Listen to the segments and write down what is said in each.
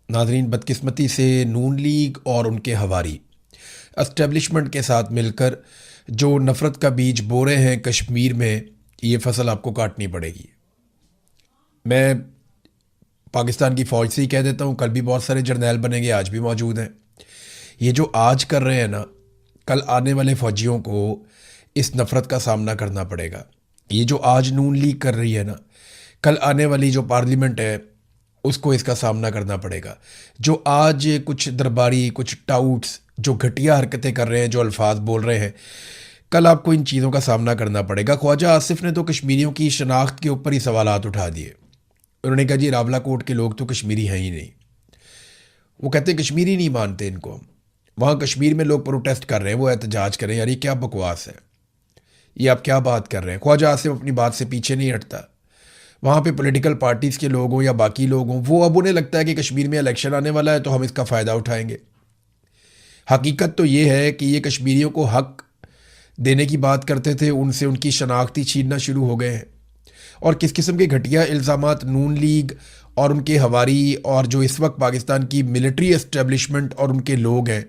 नाजरीन, बदकिस्मती से नून लीग और उनके हवारी एस्टेब्लिशमेंट के साथ मिलकर जो नफ़रत का बीज बो रहे हैं कश्मीर में, ये फसल आपको काटनी पड़ेगी। मैं पाकिस्तान की फ़ौज से ही कह देता हूँ, कल भी बहुत सारे जर्नैल बनेंगे, आज भी मौजूद हैं। ये जो आज कर रहे हैं ना, कल आने वाले फ़ौजियों को इस नफ़रत का सामना करना पड़ेगा। ये जो आज नून लीग कर रही है ना, कल आने वाली जो पार्लियामेंट है उसको इसका सामना करना पड़ेगा। जो आज कुछ दरबारी, कुछ टाउट्स जो घटिया हरकतें कर रहे हैं, जो अल्फाज बोल रहे हैं, कल आपको इन चीज़ों का सामना करना पड़ेगा। ख्वाजा आसिफ ने तो कश्मीरियों की शनाख्त के ऊपर ही सवालात उठा दिए। उन्होंने कहा जी रावला कोट के लोग तो कश्मीरी हैं ही नहीं। वो कहते कश्मीरी नहीं मानते इनको हम। वहाँ कश्मीर में लोग प्रोटेस्ट कर रहे हैं, वो एहतजाज कर रहे हैं। यार ये क्या बकवास है, ये आप क्या बात कर रहे हैं। ख्वाजा आसिफ अपनी बात से पीछे नहीं हटता। वहाँ पे पॉलिटिकल पार्टीज़ के लोग हों या बाकी लोग हों, वो अब उन्हें लगता है कि कश्मीर में इलेक्शन आने वाला है तो हम इसका फ़ायदा उठाएंगे। हकीकत तो ये है कि ये कश्मीरियों को हक देने की बात करते थे, उनसे उनकी शनाख्ती छीनना शुरू हो गए हैं। और किस किस्म के घटिया इल्ज़ामात नून लीग और उनके हवारी और जो इस वक्त पाकिस्तान की मिलिट्री एस्टेब्लिशमेंट और उनके लोग हैं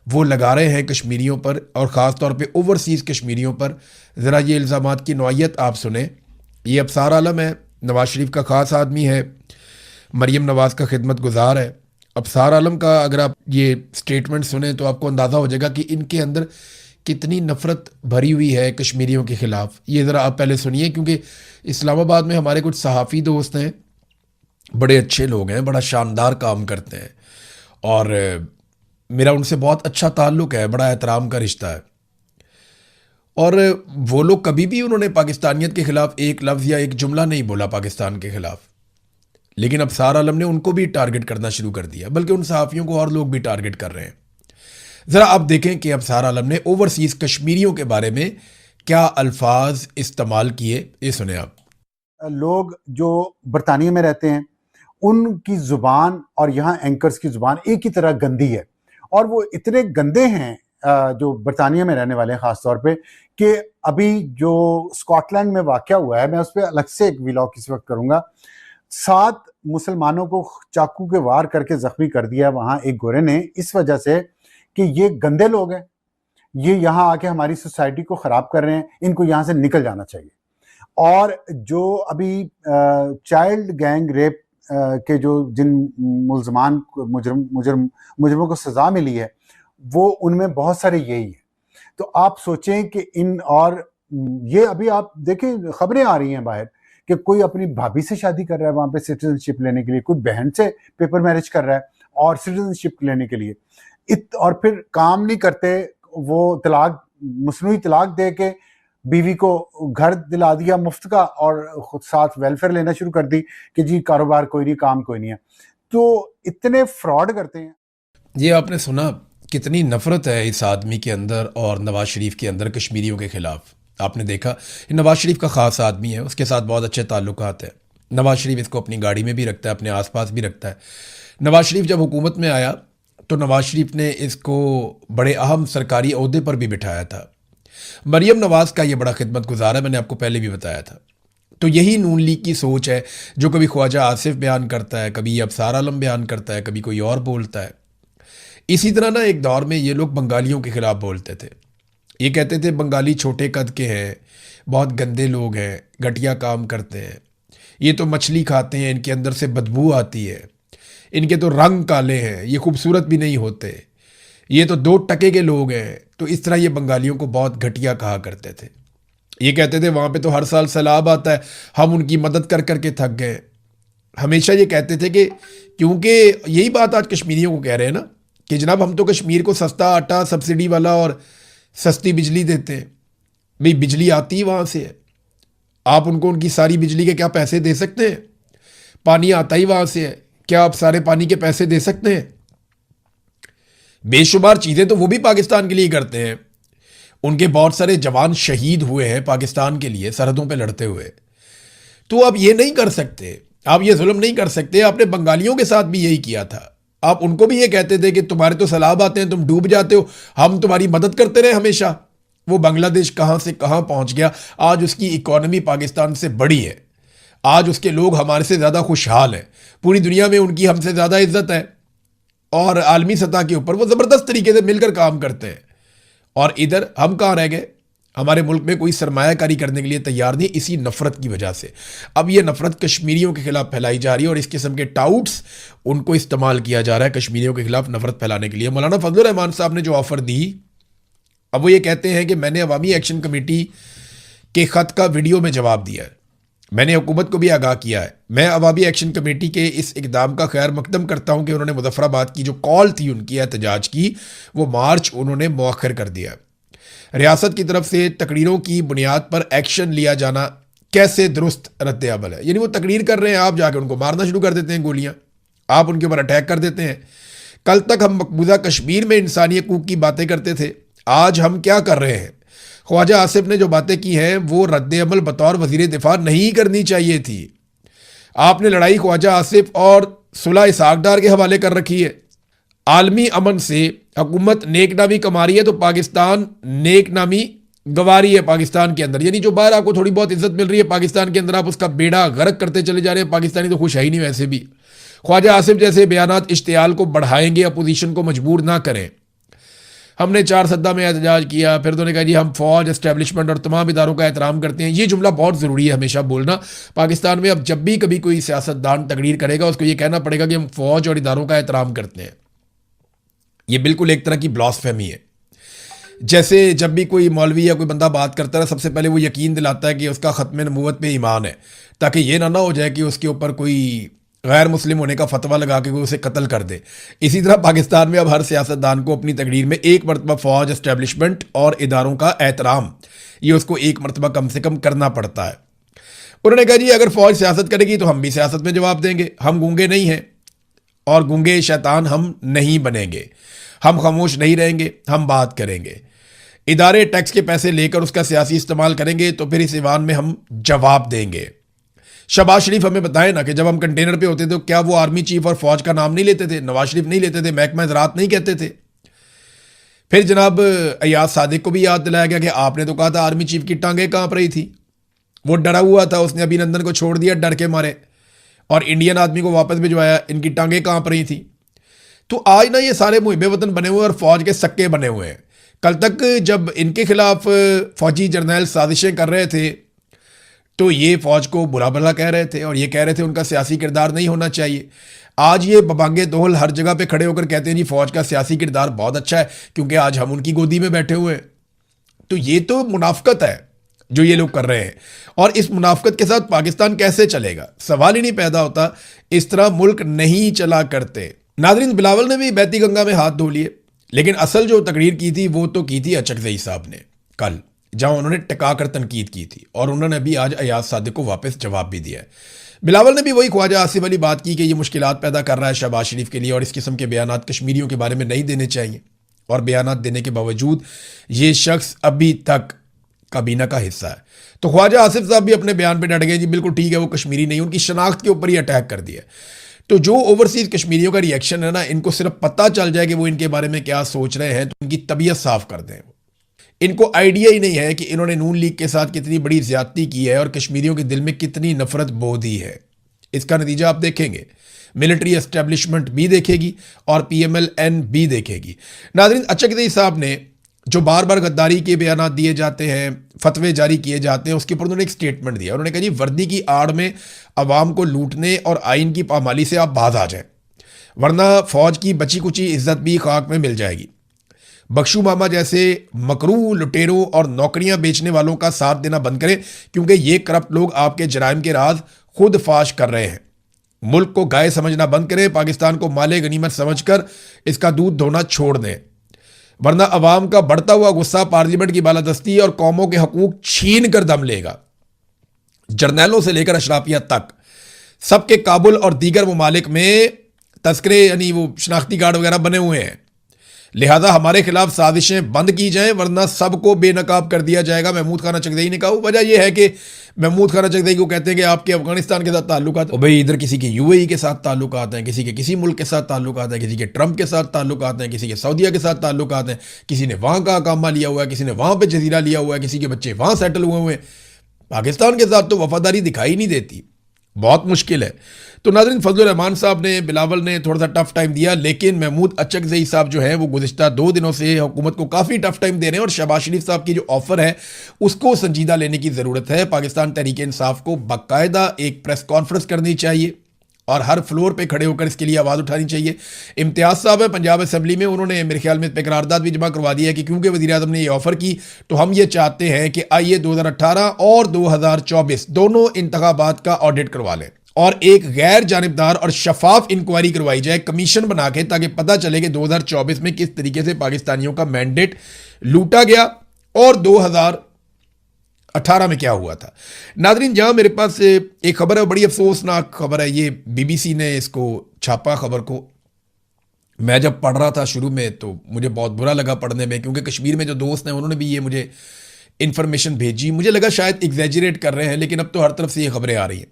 वो लगा रहे हैं कश्मीरियों पर, और ख़ास तौर पे ओवरसीज़ कश्मीरियों पर। ज़रा ये इल्ज़ामात की नौइयत आप सुने। ये अबसार आलम है, नवाज़ शरीफ का ख़ास आदमी है, मरीम नवाज़ का खिदमत गुजार है। अबसार आलम का अगर आप ये स्टेटमेंट सुने तो आपको अंदाज़ा हो जाएगा कि इनके अंदर कितनी नफ़रत भरी हुई है कश्मीरियों के ख़िलाफ़। ये ज़रा आप पहले सुनिए, क्योंकि इस्लामाबाद में हमारे कुछ सहाफ़ी दोस्त हैं, बड़े अच्छे लोग हैं, बड़ा शानदार काम करते हैं, और मेरा उनसे बहुत अच्छा ताल्लुक़ है, बड़ा एहतराम का रिश्ता है। और वो लोग कभी भी उन्होंने पाकिस्तानियत के ख़िलाफ़ एक लफ्ज़ या एक जुमला नहीं बोला पाकिस्तान के ख़िलाफ़। लेकिन अब सार आलम ने उनको भी टारगेट करना शुरू कर दिया, बल्कि उन सहाफ़ियों को और लोग भी टारगेट कर रहे हैं। ज़रा आप देखें कि अब सार आलम ने ओवरसीज़ कश्मीरियों के बारे में क्या अल्फाज इस्तेमाल किए, ये सुने आप। लोग जो बरतानिया में रहते हैं उनकी जुबान और यहाँ एंकर्स की जुबान एक ही तरह गंदी है, और वो इतने गंदे हैं जो बरतानिया में रहने वाले हैं खास तौर पे, कि अभी जो स्कॉटलैंड में वाक़या हुआ है, मैं उस पर अलग से एक व्लॉग इस वक्त करूंगा। 7 मुसलमानों को चाकू के वार करके जख्मी कर दिया वहां एक गोरे ने, इस वजह से कि ये गंदे लोग हैं, ये यहाँ आके हमारी सोसाइटी को खराब कर रहे हैं, इनको यहाँ से निकल जाना चाहिए। और जो अभी चाइल्ड गैंग रेप के जो जिन मुल्जमान मुजरमों को सजा मिली है, वो उनमें बहुत सारे यही है। तो आप सोचें कि इन, और ये अभी आप देखें खबरें आ रही हैं बाहर कि कोई अपनी भाभी से शादी कर रहा है वहां पे सिटीजनशिप लेने के लिए, कोई बहन से पेपर मैरिज कर रहा है और सिटीजनशिप लेने के लिए, और फिर काम नहीं करते, वो तलाक, मसनूई तलाक दे के बीवी को घर दिला दिया मुफ्त का, और खुद साथ वेलफेयर लेना शुरू कर दी कि जी कारोबार कोई नहीं, काम कोई नहीं है। तो इतने फ्रॉड करते हैं। ये आपने सुना कितनी नफ़रत है इस आदमी के अंदर और नवाज़ शरीफ के अंदर कश्मीरियों के ख़िलाफ़। आपने देखा, ये नवाज़ शरीफ का ख़ास आदमी है, उसके साथ बहुत अच्छे ताल्लुकात हैं। नवाज़ शरीफ इसको अपनी गाड़ी में भी रखता है, अपने आसपास भी रखता है। नवाज़ शरीफ जब हुकूमत में आया तो नवाज़ शरीफ ने इसको बड़े अहम सरकारी ओहदे पर भी बिठाया था। मरीम नवाज़ का ये बड़ा खिदमत गुजार है, मैंने आपको पहले भी बताया था। तो यही नून लीग की सोच है जो कभी ख्वाजा आसिफ बयान करता है, कभी अबसार आलम बयान करता है, कभी कोई और बोलता है। इसी तरह ना एक दौर में ये लोग बंगालियों के ख़िलाफ़ बोलते थे। ये कहते थे बंगाली छोटे कद के हैं, बहुत गंदे लोग हैं, घटिया काम करते हैं, ये तो मछली खाते हैं, इनके अंदर से बदबू आती है, इनके तो रंग काले हैं, ये खूबसूरत भी नहीं होते, ये तो 2 टके के लोग हैं। तो इस तरह ये बंगालियों को बहुत घटिया कहा करते थे। ये कहते थे वहाँ पे तो हर साल सैलाब आता है, हम उनकी मदद कर करके थक गए। हमेशा ये कहते थे कि, क्योंकि यही बात आज कश्मीरियों को कह रहे हैं ना कि जनाब हम तो कश्मीर को सस्ता आटा, सब्सिडी वाला और सस्ती बिजली देते हैं। भाई बिजली आती ही वहाँ से है, आप उनको उनकी सारी बिजली के क्या पैसे दे सकते हैं? पानी आता ही वहाँ से है, क्या आप सारे पानी के पैसे दे सकते हैं? बेशुमार चीज़ें तो वो भी पाकिस्तान के लिए करते हैं। उनके बहुत सारे जवान शहीद हुए हैं पाकिस्तान के लिए सरहदों पे लड़ते हुए। तो आप ये नहीं कर सकते, आप ये जुल्म नहीं कर सकते। आपने बंगालियों के साथ भी यही किया था। आप उनको भी ये कहते थे कि तुम्हारे तो सैलाब आते हैं, तुम डूब जाते हो, हम तुम्हारी मदद करते रहे हमेशा। वो बांग्लादेश कहाँ से कहाँ पहुँच गया, आज उसकी इकॉनमी पाकिस्तान से बड़ी है। आज उसके लोग हमारे से ज़्यादा खुशहाल हैं, पूरी दुनिया में उनकी हमसे ज़्यादा इज्जत है और आलमी सतह के ऊपर वो ज़बरदस्त तरीके से मिलकर काम करते हैं। और इधर हम कहाँ रह गए? हमारे मुल्क में कोई सरमायाकारी करने के लिए तैयार नहीं, इसी नफरत की वजह से। अब ये नफरत कश्मीरियों के खिलाफ फैलाई जा रही है और इस किस्म के टाउट्स उनको इस्तेमाल किया जा रहा है कश्मीरियों के खिलाफ नफरत फैलाने के लिए। मौलाना फजलुर रहमान साहब ने जो ऑफर दी, अब वो ये कहते हैं कि मैंने अवामी एक्शन कमेटी के खत का वीडियो में जवाब दिया है, मैंने हुकूमत को भी आगाह किया है। मैं अवामी एक्शन कमेटी के इस इकदाम का खैर मकदम करता हूँ कि उन्होंने मुजफ्फराबाद की जो कॉल थी उनकी एहतजाज की, वो मार्च उन्होंने मौखर कर दिया। रियासत की तरफ से तकरीरों की बुनियाद पर एक्शन लिया जाना कैसे दुरुस्त रद्द अमल है? यानी वो तकरीर कर रहे हैं, आप जाके उनको मारना शुरू कर देते हैं गोलियां, आप उनके ऊपर अटैक कर देते हैं। कल तक हम मकबूजा कश्मीर में इंसानी हकूक की बातें करते थे, आज हम क्या कर रहे हैं? ख्वाजा आसिफ ने जो बातें की हैं वो रद्द अमल बतौर वजीर दिफा नहीं करनी चाहिए थी। आपने लड़ाई ख्वाजा आसिफ और सुलह इसहाक डार के हवाले कर रखी है। आलमी अमन से हुकूमत नेक नामी कमा रही है तो पाकिस्तान नेक नामी गंवा रही है पाकिस्तान के अंदर। यानी जो बाहर आपको थोड़ी बहुत इज्जत मिल रही है पाकिस्तान के अंदर, आप उसका बेड़ा गर्क करते चले जा रहे हैं। पाकिस्तानी तो खुश है ही नहीं वैसे भी। ख्वाजा आसिफ जैसे बयानात इश्तियाल को बढ़ाएंगे, अपोजिशन को मजबूर ना करें। हमने 4 सद्दा में एहतजाज किया, फिर तो ने कहा जी हम फौज, एस्टेब्लिशमेंट और तमाम इदारों का एहतराम करते हैं। ये जुमला बहुत ज़रूरी है हमेशा बोलना। पाकिस्तान में अब जब भी कभी कोई सियासतदान तकरीर करेगा उसको ये कहना पड़ेगा कि हम फौज और इदारों का एहतराम करते हैं। ये बिल्कुल एक तरह की ब्लास्फेमी है। जैसे जब भी कोई मौलवी या कोई बंदा बात करता है, सबसे पहले वो यकीन दिलाता है कि उसका ख़त्म नबूवत पे ईमान है, ताकि ये ना हो जाए कि उसके ऊपर कोई गैर मुस्लिम होने का फतवा लगा के कोई उसे कत्ल कर दे। इसी तरह पाकिस्तान में अब हर सियासतदान को अपनी तकरीर में एक मरतबा फ़ौज, एस्टेब्लिशमेंट और इदारों का एहतराम, ये उसको एक मरतबा कम से कम करना पड़ता है। उन्होंने कहा जी अगर फ़ौज सियासत करेगी तो हम भी सियासत में जवाब देंगे, हम गूंगे नहीं हैं और गूंगे शैतान हम नहीं बनेंगे, हम खामोश नहीं रहेंगे, हम बात करेंगे। इदारे टैक्स के पैसे लेकर उसका सियासी इस्तेमाल करेंगे तो फिर इस ईवान में हम जवाब देंगे। शहबाज शरीफ हमें बताए ना कि जब हम कंटेनर पे होते थे तो क्या वो आर्मी चीफ और फौज का नाम नहीं लेते थे, नवाज शरीफ नहीं लेते थे, महकमा ज़राअत नहीं कहते थे। फिर जनाब अयाज सादिक को भी याद दिलाया गया कि आपने तो कहा था आर्मी चीफ की टांगें कांप रही थी, वो डरा हुआ था, उसने अभिनंदन को छोड़ दिया डर के मारे और इंडियन आदमी को वापस भिजवाया, इनकी टांगें कांप रही थी। तो आज ना ये सारे मुहिब वतन बने हुए और फौज के सक्के बने हुए हैं। कल तक जब इनके खिलाफ फौजी जर्नैल साजिशें कर रहे थे तो ये फौज को बुरा भला कह रहे थे और ये कह रहे थे उनका सियासी किरदार नहीं होना चाहिए। आज ये बबांगे दोहल हर जगह पे खड़े होकर कहते हैं जी फौज का सियासी किरदार बहुत अच्छा है क्योंकि आज हम उनकी गोदी में बैठे हुए हैं। तो ये तो मुनाफकत है जो ये लोग कर रहे हैं और इस मुनाफकत के साथ पाकिस्तान कैसे चलेगा, सवाल ही नहीं पैदा होता। इस तरह मुल्क नहीं चला करते। नादरीन, बिलावल ने भी बहती गंगा में हाथ धो लिए, लेकिन असल जो तकरीर की थी वो तो की थी अचकज़ई साहब ने कल, जहां उन्होंने टिकाकर तनकीद की थी और उन्होंने अभी आज अयाज सादिक को वापस जवाब भी दिया है। बिलावल ने भी वही ख्वाजा आसिफ वाली बात की कि ये मुश्किलात पैदा कर रहा है शहबाज शरीफ के लिए और इस किस्म के बयानात कश्मीरियों के बारे में नहीं देने चाहिए। और बयानात देने के बावजूद ये शख्स अभी तक काबीना का हिस्सा है। तो ख्वाजा आसिफ साहब भी अपने बयान पर डट गए, जी बिल्कुल ठीक है वो कश्मीरी नहीं, उनकी शनाख्त के ऊपर ही अटैक कर दिया। तो जो ओवरसीज कश्मीरियों का रिएक्शन है ना, इनको सिर्फ पता चल जाए कि वो इनके बारे में क्या सोच रहे हैं तो इनकी तबीयत साफ कर दें। इनको आइडिया ही नहीं है कि इन्होंने नून लीग के साथ कितनी बड़ी ज्यादती की है और कश्मीरियों के दिल में कितनी नफरत बो दी है। इसका नतीजा आप देखेंगे, मिलिट्री एस्टेब्लिशमेंट भी देखेगी और PMLN भी देखेगी। नाज़रीन, अचकज़ई साहब ने जो बार बार गद्दारी के बयान दिए जाते हैं, फतवे जारी किए जाते हैं, उसके ऊपर उन्होंने एक स्टेटमेंट दिया। उन्होंने कहा जी वर्दी की आड़ में अवाम को लूटने और आइन की पामाली से आप बाज आ जाएं, वरना फौज की बची कुची इज्जत भी खाक में मिल जाएगी। बख्शू मामा जैसे मकरू लुटेरों और नौकरियां बेचने वालों का साथ देना बंद करें क्योंकि ये करप्ट लोग आपके जराइम के राज खुद फाश कर रहे हैं। मुल्क को गाय समझना बंद करें, पाकिस्तान को माले गनीमत समझकर इसका दूध धोना छोड़ दें, वरना अवाम का बढ़ता हुआ गुस्सा पार्लियामेंट की बालादस्ती और कौमों के हकूक छीन कर दम लेगा। जर्नैलों से लेकर अशराफिया तक सबके काबुल और दीगर ममालिक में तस्करे यानी वो शनाख्ती कार्ड वगैरह बने हुए हैं। लिहाजा हमारे खिलाफ साजिशें बंद की जाएं वरना सबको बेनकाब कर दिया जाएगा। महमूद खान अचकज़ई ने कहा। वजह यह है कि महमूद खान अचकज़ई को कहते हैं कि आपके अफगानिस्तान के साथ ताल्लुकात, और भाई इधर किसी के UAE के साथ ताल्लुकात हैं, किसी के किसी मुल्क के साथ ताल्लुकात हैं, किसी के ट्रंप के साथ ताल्लुकात हैं, किसी के सऊदीया के साथ ताल्लुकात हैं, किसी ने वहाँ का अकामा लिया हुआ है, किसी ने वहाँ पर जजीरा लिया हुआ है, किसी के बच्चे वहाँ सेटल हुए हुए हैं। पाकिस्तान के साथ तो वफादारी दिखाई नहीं देती। बहुत मुश्किल है। तो नाज़रीन, फजलुर रहमान साहब ने, बिलावल ने थोड़ा सा टफ टाइम दिया, लेकिन महमूद अचकज़ई साहब जो है वो गुज़िश्ता 2 दिनों से हुकूमत को काफ़ी टफ टाइम दे रहे हैं और शहबाज शरीफ साहब की जो ऑफर है उसको संजीदा लेने की ज़रूरत है। पाकिस्तान तहरीक इंसाफ को बाकायदा एक प्रेस कॉन्फ्रेंस करनी चाहिए और हर फ्लोर पे खड़े होकर इसके लिए आवाज़ उठानी चाहिए। इम्तियाज़ साहब है पंजाब असम्बली में, उन्होंने मेरे ख्याल में इस पर करारदाद भी जमा करवा दिया है कि क्योंकि वज़ीर आज़म ने ये ऑफ़र की तो हम ये चाहते हैं कि आइए 2018 और 2024 दोनों इंतखाबात का ऑडिट करवा लें और एक गैर जानिबदार और शफाफ इंक्वायरी करवाई जाए कमीशन बना के, ताकि पता चले कि 2024 में किस तरीके से पाकिस्तानियों का मैंडेट लूटा गया और 2018 में क्या हुआ था। नादरीन, जहां मेरे पास एक खबर है, बड़ी अफसोसनाक खबर है, ये बीबीसी ने इसको छापा खबर को। मैं जब पढ़ रहा था शुरू में तो मुझे बहुत बुरा लगा पढ़ने में, क्योंकि कश्मीर में जो दोस्त हैं उन्होंने भी ये मुझे इंफॉर्मेशन भेजी। मुझे लगा शायद एग्जैजरेट कर रहे हैं, लेकिन अब तो हर तरफ से ये खबरें आ रही हैं।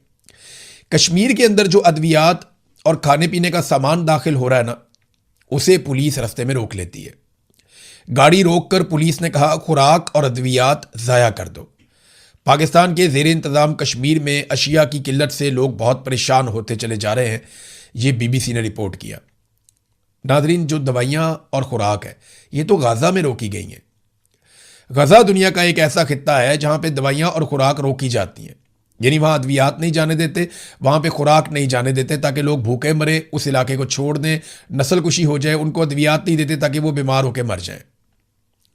कश्मीर के अंदर जो अद्वियात और खाने पीने का सामान दाखिल हो रहा है ना, उसे पुलिस रास्ते में रोक लेती है। गाड़ी रोककर पुलिस ने कहा खुराक और अद्वियात ज़ाया कर दो। पाकिस्तान के ज़ेर इंतज़ाम कश्मीर में अशिया की किल्लत से लोग बहुत परेशान होते चले जा रहे हैं, ये बीबीसी ने रिपोर्ट किया। नादरीन, जो दवाइयाँ और खुराक है ये तो गाज़ा में रोकी गई हैं। गाज़ा दुनिया का एक ऐसा खित्ता है जहाँ पे दवाइयाँ और खुराक रोकी जाती हैं, यानी वहाँ अद्वियात नहीं जाने देते, वहाँ पे खुराक नहीं जाने देते ताकि लोग भूखे मरे, उस इलाके को छोड़ दें, नस्ल कुशी हो जाए। उनको अद्वियात नहीं देते ताकि वो बीमार होकर मर जाएं।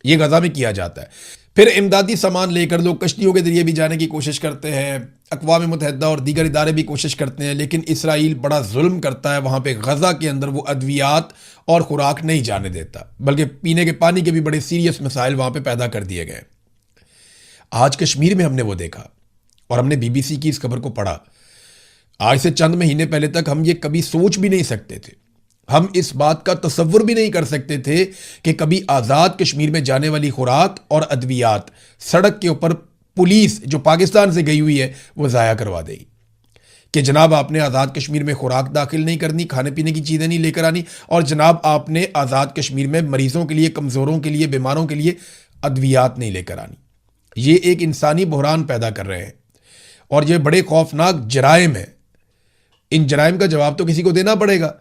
ये गाज़ा में किया जाता है। फिर इमदादी सामान लेकर लोग कश्तियों के जरिए भी जाने की कोशिश करते हैं। अक़वाम मुत्तहिदा और दीगर इदारे भी कोशिश करते हैं, लेकिन इसराइल बड़ा जुल्म करता है। वहाँ पे गज़ा के अंदर वो अद्वियात और खुराक नहीं जाने देता, बल्कि पीने के पानी के भी बड़े सीरियस मसाइल वहाँ पे पैदा कर दिए गए। आज कश्मीर में हमने वो देखा और हमने बीबीसी की इस खबर को पढ़ा। आज से चंद महीने पहले तक हम ये कभी सोच भी नहीं सकते थे, हम इस बात का तसव्वुर भी नहीं कर सकते थे कि कभी आज़ाद कश्मीर में जाने वाली खुराक और अद्वियात सड़क के ऊपर पुलिस जो पाकिस्तान से गई हुई है वो ज़ाया करवा देगी कि जनाब आपने आज़ाद कश्मीर में खुराक दाखिल नहीं करनी, खाने पीने की चीज़ें नहीं लेकर आनी, और जनाब आपने आज़ाद कश्मीर में मरीज़ों के लिए, कमज़ोरों के लिए, बीमारों के लिए अद्वियात नहीं लेकर आनी। ये एक इंसानी बहरान पैदा कर रहे हैं और ये बड़े खौफनाक जराइम है। इन जराइम का जवाब तो किसी को देना पड़ेगा।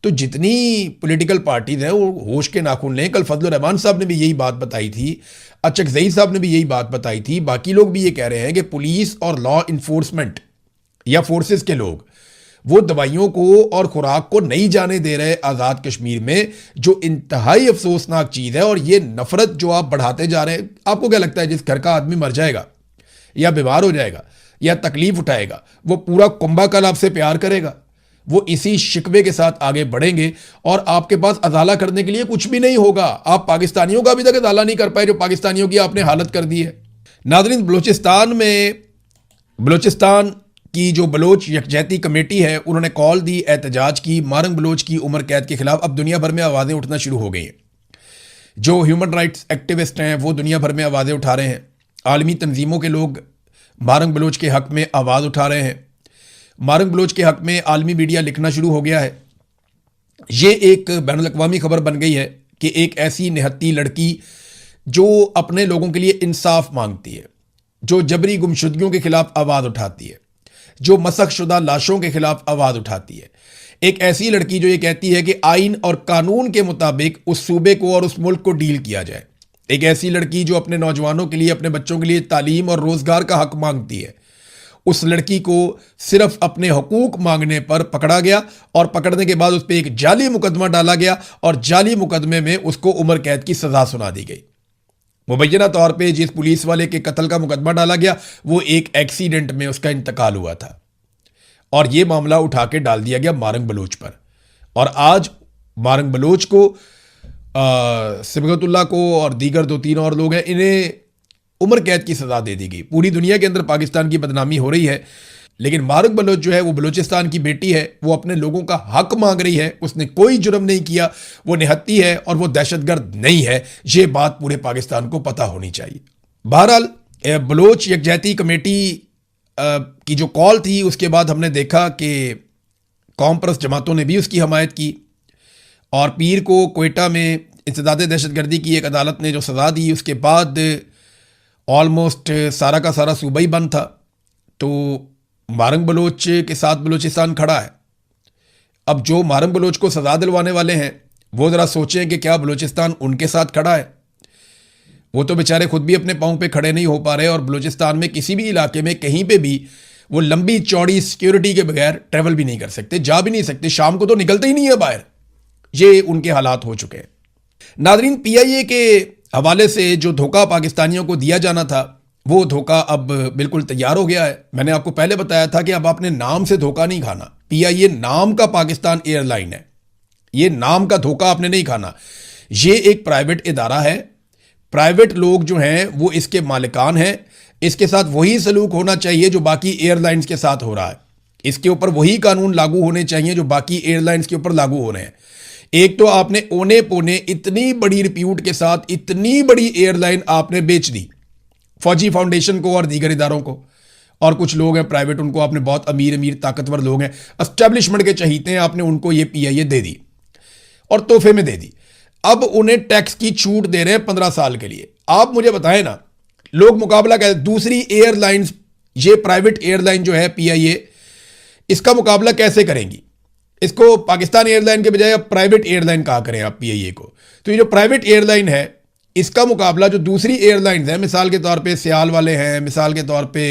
तो जितनी पॉलिटिकल पार्टीज हैं वो होश के नाखून लें। कल फजलुर रहमान साहब ने भी यही बात बताई थी, अचकज़ई साहब ने भी यही बात बताई थी, बाकी लोग भी ये कह रहे हैं कि पुलिस और लॉ इन्फोर्समेंट या फोर्सेस के लोग वो दवाइयों को और खुराक को नहीं जाने दे रहे आज़ाद कश्मीर में, जो इंतहाई अफसोसनाक चीज़ है। और ये नफरत जो आप बढ़ाते जा रहे हैं, आपको क्या लगता है जिस घर का आदमी मर जाएगा या बीमार हो जाएगा या तकलीफ उठाएगा, वो पूरा कुंभा कल आपसे प्यार करेगा? वो इसी शिकवे के साथ आगे बढ़ेंगे और आपके पास अजाला करने के लिए कुछ भी नहीं होगा। आप पाकिस्तानियों का अभी तक अजाला नहीं कर पाए जो पाकिस्तानियों की आपने हालत कर दी है। नाज़रीन, बलूचिस्तान की जो बलोच यकजहती कमेटी है उन्होंने कॉल दी एहतजाज की। मारंग बलोच की उम्र कैद के खिलाफ अब दुनिया भर में आवाज़ें उठना शुरू हो गई हैं। जो ह्यूमन राइट्स एक्टिविस्ट हैं वो दुनिया भर में आवाज़ें उठा रहे हैं। आलमी तंजीमों के लोग मारंग बलोच के हक़ में आवाज़ उठा रहे हैं। मारंग बलोच के हक़ में आलमी मीडिया लिखना शुरू हो गया है। ये एक बैनुल-अक़वामी खबर बन गई है कि एक ऐसी निहत्ती लड़की जो अपने लोगों के लिए इंसाफ मांगती है, जो जबरी गुमशुदगियों के खिलाफ आवाज़ उठाती है, जो मसख शुदा लाशों के खिलाफ आवाज़ उठाती है, एक ऐसी लड़की जो ये कहती है कि आइन और कानून के मुताबिक उस सूबे को और उस मुल्क को डील किया जाए, एक ऐसी लड़की जो अपने नौजवानों के लिए, अपने बच्चों के लिए तालीम और रोज़गार का हक़ मांगती है, उस लड़की को सिर्फ अपने हकूक मांगने पर पकड़ा गया और पकड़ने के बाद उस पर एक जाली मुकदमा डाला गया और जाली मुकदमे में उसको उम्र कैद की सज़ा सुना दी गई। मुबैना तौर पे जिस पुलिस वाले के कत्ल का मुकदमा डाला गया वो एक एक्सीडेंट में उसका इंतकाल हुआ था और ये मामला उठा के डाल दिया गया मारंग बलोच पर। और आज मारंग बलोच को, सिबगतुल्लाह को और दीगर 2-3 और लोग हैं, इन्हें उम्र कैद की सज़ा दे दी गई। पूरी दुनिया के अंदर पाकिस्तान की बदनामी हो रही है, लेकिन मारंग बलोच जो है वो बलूचिस्तान की बेटी है, वो अपने लोगों का हक मांग रही है। उसने कोई जुर्म नहीं किया, वो निहत्ती है और वो दहशतगर्द नहीं है। ये बात पूरे पाकिस्तान को पता होनी चाहिए। बहरहाल बलोच यकजहती कमेटी की जो कॉल थी उसके बाद हमने देखा कि कौम परस्त जमातों ने भी उसकी हमायत की और पीर को कोयटा में इंसदाद दहशतगर्दी की एक अदालत ने जो सज़ा दी उसके बाद ऑलमोस्ट सारा का सारा सूबा ही बंद था। तो मारंग बलोच के साथ बलूचिस्तान खड़ा है। अब जो मारंग बलोच को सजा दिलवाने वाले हैं वो ज़रा सोचें कि क्या बलूचिस्तान उनके साथ खड़ा है। वो तो बेचारे खुद भी अपने पाँव पे खड़े नहीं हो पा रहे और बलूचिस्तान में किसी भी इलाके में कहीं पे भी वो लंबी चौड़ी सिक्योरिटी के बगैर ट्रैवल भी नहीं कर सकते, जा भी नहीं सकते, शाम को तो निकलते ही नहीं है बाहर। ये उनके हालात हो चुके हैं। नाजरीन, पीआईए के हवाले से जो धोखा पाकिस्तानियों को दिया जाना था वो धोखा अब बिल्कुल तैयार हो गया है। मैंने आपको पहले बताया था कि अब आपने नाम से धोखा नहीं खाना। पीआईए नाम का पाकिस्तान एयरलाइन है, ये नाम का धोखा आपने नहीं खाना। ये एक प्राइवेट इदारा है, प्राइवेट लोग जो हैं वो इसके मालिकान हैं। इसके साथ वही सलूक होना चाहिए जो बाकी एयरलाइंस के साथ हो रहा है। इसके ऊपर वही कानून लागू होने चाहिए जो बाकी एयरलाइंस के ऊपर लागू हो रहे हैं। एक तो आपने ओने पोने इतनी बड़ी रिप्यूट के साथ इतनी बड़ी एयरलाइन आपने बेच दी फौजी फाउंडेशन को और दीगर इदारों को, और कुछ लोग हैं प्राइवेट, उनको आपने बहुत अमीर अमीर ताकतवर लोग हैं, एस्टेब्लिशमेंट के चहीते हैं, आपने उनको ये पीआईए दे दी और तोहफे में दे दी। अब उन्हें टैक्स की छूट दे रहे हैं 15 साल के लिए। आप मुझे बताएं ना, लोग मुकाबला कर दूसरी एयरलाइंस, ये प्राइवेट एयरलाइन जो है पीआईए, इसका मुकाबला कैसे करेंगी? इसको पाकिस्तान एयरलाइन के बजाय अब प्राइवेट एयरलाइन कहा करें आप पीआईए को। तो ये जो प्राइवेट एयरलाइन है इसका मुकाबला जो दूसरी एयरलाइंस हैं, मिसाल के तौर पे सियाल वाले हैं, मिसाल के तौर पे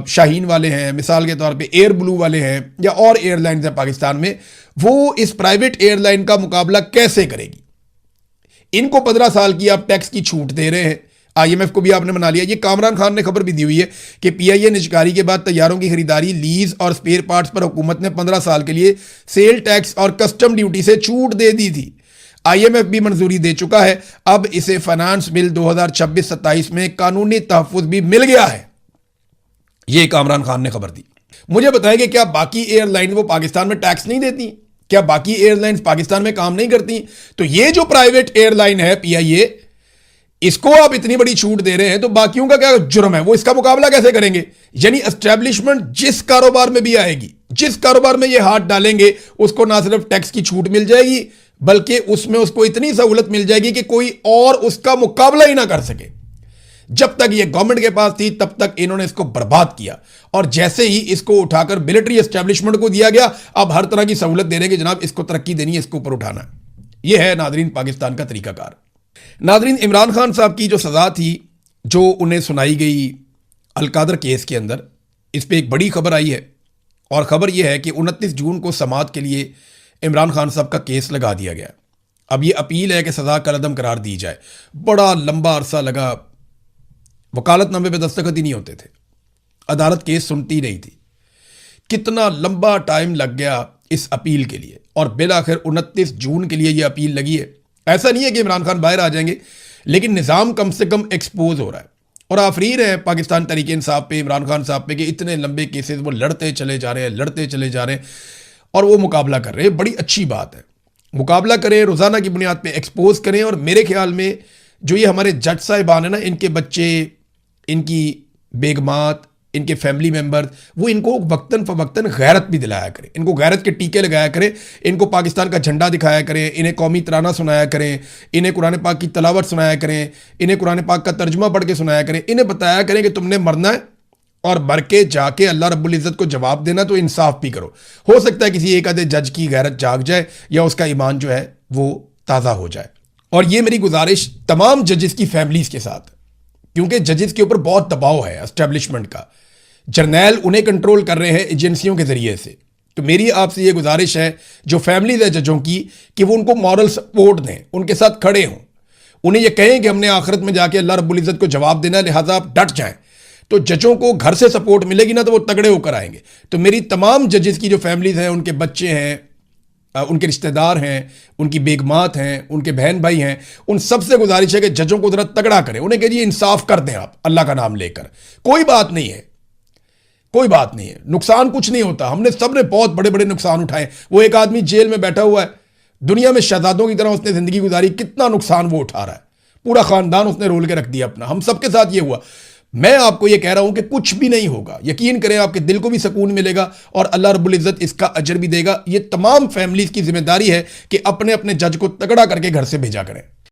शाहीन वाले हैं, मिसाल के तौर पे एयर ब्लू वाले हैं, या और एयरलाइंस हैं पाकिस्तान में, वो इस प्राइवेट एयरलाइन का मुकाबला कैसे करेगी? इनको 15 साल की आप टैक्स की छूट दे रहे हैं। आईएमएफ को भी आपने मना लिया। ये कामरान खान ने खबर भी दी हुई है कि पीआईए निजकारी के बाद तैयारों की खरीदारी, लीज और स्पेयर पार्ट्स पर हुकूमत ने 15 साल के लिए सेल टैक्स और कस्टम ड्यूटी से छूट दे दी थी। आईएमएफ भी मंजूरी दे चुका है। अब इसे फाइनेंस बिल 2026-27 में कानूनी तहफ्फुज भी मिल गया है। यह कामरान खान ने खबर दी। मुझे बताएं कि क्या बाकी एयरलाइन वो पाकिस्तान में टैक्स नहीं देती? क्या बाकी एयरलाइंस पाकिस्तान में काम नहीं करती? तो ये जो प्राइवेट एयरलाइन है पीआईए, इसको आप इतनी बड़ी छूट दे रहे हैं तो बाकियों का क्या जुर्म है? वो इसका मुकाबला कैसे करेंगे? यानी एस्टेब्लिशमेंट जिस कारोबार में भी आएगी, जिस कारोबार में ये हाथ डालेंगे, उसको ना सिर्फ टैक्स की छूट मिल जाएगी बल्कि उसमें उसको इतनी सहूलत मिल जाएगी कि कोई और उसका मुकाबला ही ना कर सके। जब तक ये गवर्नमेंट के पास थी तब तक इन्होंने इसको बर्बाद किया, और जैसे ही इसको उठाकर मिलिट्री एस्टेब्लिशमेंट को दिया गया, अब हर तरह की सहूलत दे रहे हैं कि जनाब इसको तरक्की देनी है, इसको ऊपर उठाना है। यह है नाजरीन पाकिस्तान का तरीकाकार। नाजरीन, इमरान खान साहब की जो सज़ा थी जो उन्हें सुनाई गई अलकादर केस के अंदर, इस पर एक बड़ी खबर आई है, और ख़बर यह है कि 29 जून को समाअत के लिए इमरान खान साहब का केस लगा दिया गया। अब ये अपील है कि सज़ा कलअदम करार दी जाए। बड़ा लंबा अरसा लगा, वकालतनामे पे दस्तखत ही नहीं होते थे, अदालत केस सुनती नहीं थी। कितना लंबा टाइम लग गया इस अपील के लिए, और बिल आखिर 29 जून के लिए ये अपील लगी है। ऐसा नहीं है कि इमरान खान बाहर आ जाएंगे, लेकिन निज़ाम कम से कम एक्सपोज हो रहा है, और आफरीन है पाकिस्तान तहरीक इंसाफ पे, इमरान खान साहब पे, कि इतने लंबे केसेस वो लड़ते चले जा रहे हैं, लड़ते चले जा रहे हैं, और वो मुकाबला कर रहे हैं। बड़ी अच्छी बात है, मुकाबला करें, रोज़ाना की बुनियाद पे एक्सपोज करें। और मेरे ख्याल में जो ये हमारे जज साहिबान है ना, इनके बच्चे, इनकी बेगमात, इनके फैमिली मेम्बर, वो इनको वक्तन फवक्तन गैरत भी दिलाया करें, इनको गैरत के टीके लगाया करें, इनको पाकिस्तान का झंडा दिखाया करें, इन्हें कौमी तराना सुनाया करें, इन्हें कुरान पाक की तलावत सुनाया करें, इन्हें कुरान पाक का तर्जुमा पढ़ के सुनाया करें, इन्हें बताया करें कि तुमने मरना है और मर के जाके अल्लाह रब्बुल इज़्ज़त को जवाब देना, तो इंसाफ भी करो। हो सकता है किसी एक आधे जज की गैरत जाग जाए या उसका ईमान जो है वो ताज़ा हो जाए। और ये मेरी गुजारिश तमाम जजेस की फैमिलीज के साथ, क्योंकि जजेस के ऊपर बहुत दबाव है एस्टेब्लिशमेंट का, जर्नैल उन्हें कंट्रोल कर रहे हैं एजेंसियों के जरिए से। तो मेरी आपसे ये गुजारिश है जो फैमिलीज है जजों की, कि वो उनको मॉरल सपोर्ट दें, उनके साथ खड़े हों, उन्हें यह कहें कि हमने आखिरत में जाके अल्लाह रब्बुल इज़्ज़त को जवाब देना है, लिहाजा आप डट जाएं। तो जजों को घर से सपोर्ट मिलेगी ना, तो वो तगड़े होकर आएंगे। तो मेरी तमाम जजेस की जो फैमिलीज हैं, उनके बच्चे हैं, उनके रिश्तेदार हैं, उनकी बेगमात हैं, उनके बहन भाई हैं, उन सबसे गुजारिश है कि जजों को जरा तगड़ा करें, उन्हें कहिए इंसाफ कर दें आप अल्लाह का नाम लेकर। कोई बात नहीं है, कोई बात नहीं है, नुकसान कुछ नहीं होता। हमने सब ने बहुत बड़े बड़े नुकसान उठाए। वो एक आदमी जेल में बैठा हुआ है, दुनिया में शहजादों की तरह उसने जिंदगी गुजारी, कितना नुकसान वो उठा रहा है, पूरा खानदान उसने रोल के रख दिया अपना। हम सबके साथ ये हुआ। मैं आपको ये कह रहा हूं कि कुछ भी नहीं होगा, यकीन करें, आपके दिल को भी सुकून मिलेगा और अल्लाह रब्बुल इज़्ज़त इसका अजर भी देगा। ये तमाम फैमिलीज की जिम्मेदारी है कि अपने अपने जज को तगड़ा करके घर से भेजा करें।